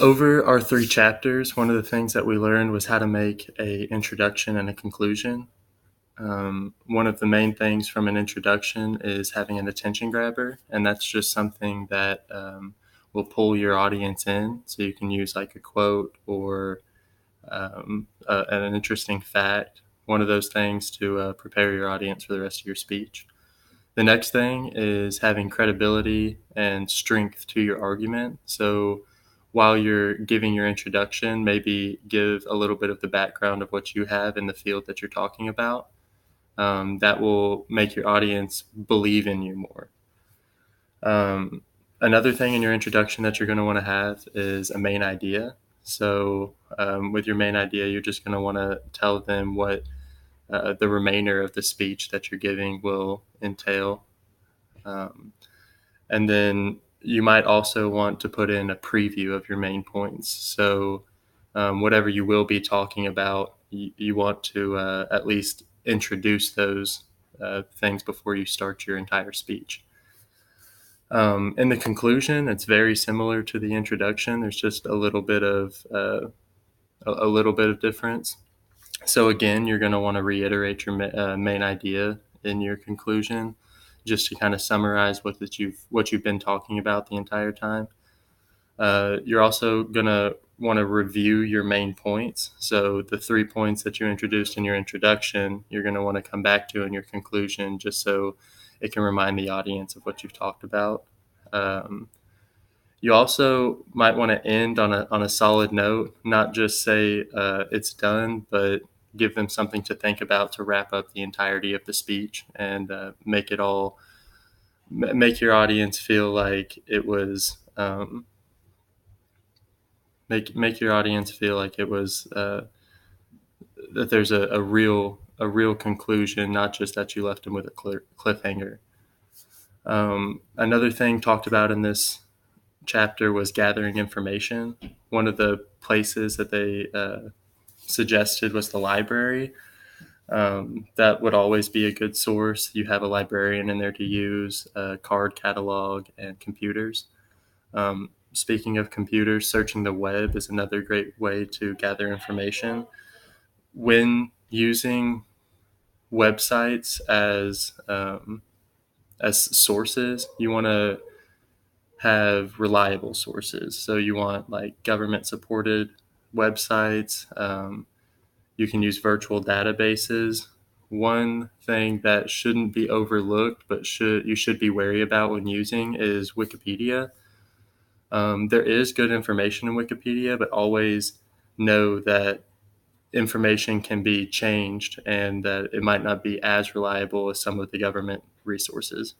Over our 3 chapters, one of the things that we learned was how to make a introduction and a conclusion. One of the main things from an introduction is having an attention grabber, and that's just something that will pull your audience in. So you can use like a quote or an interesting fact, one of those things to prepare your audience for the rest of your speech. The next thing is having credibility and strength to your argument. So while you're giving your introduction, maybe give a little bit of the background of what you have in the field that you're talking about. That will make your audience believe in you more. Another thing in your introduction that you're going to want to have is a main idea. So with your main idea, you're just going to want to tell them what the remainder of the speech that you're giving will entail. And then you might also want to put in a preview of your main points. So whatever you will be talking about, you want to at least introduce those things before you start your entire speech. In the conclusion, it's very similar to the introduction. There's just a little bit of difference. So again, you're going to want to reiterate your main idea in your conclusion, just to kind of summarize what you've been talking about the entire time. You're also going to want to review your main points. So the 3 points that you introduced in your introduction, you're going to want to come back to in your conclusion, just so it can remind the audience of what you've talked about. You also might want to end on a solid note, not just say it's done, but give them something to think about to wrap up the entirety of the speech and make your audience feel like it was make your audience feel like it was that there's a real conclusion, not just that you left them with a cliffhanger. Another thing talked about in this chapter was gathering information. One of the places that they suggested was the library. That would always be a good source. You have a librarian in there to use, a card catalog, and computers. Speaking of computers, searching the web is another great way to gather information. When using websites as sources, you want to have reliable sources. So you want like government supported websites. You can use virtual databases. One thing that shouldn't be overlooked, but you should be wary about when using, is Wikipedia. There is good information in Wikipedia, but always know that information can be changed and that it might not be as reliable as some of the government resources.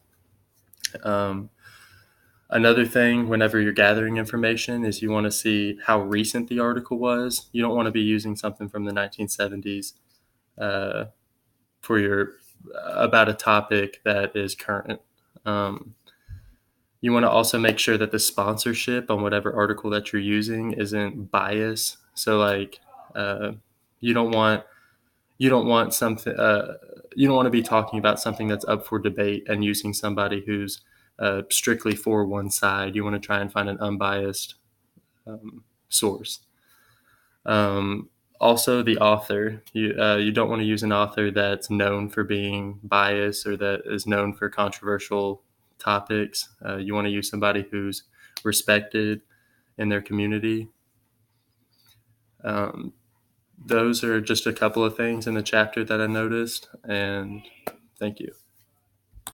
Another thing, whenever you're gathering information, is you want to see how recent the article was. You don't want to be using something from the 1970s about a topic that is current. You want to also make sure that the sponsorship on whatever article that you're using isn't biased. So, like, you don't want something. You don't want to be talking about something that's up for debate and using somebody who's strictly for one side. You want to try and find an unbiased source. Also, the author. You don't want to use an author that's known for being biased or that is known for controversial topics. You want to use somebody who's respected in their community. Those are just a couple of things in the chapter that I noticed, and thank you.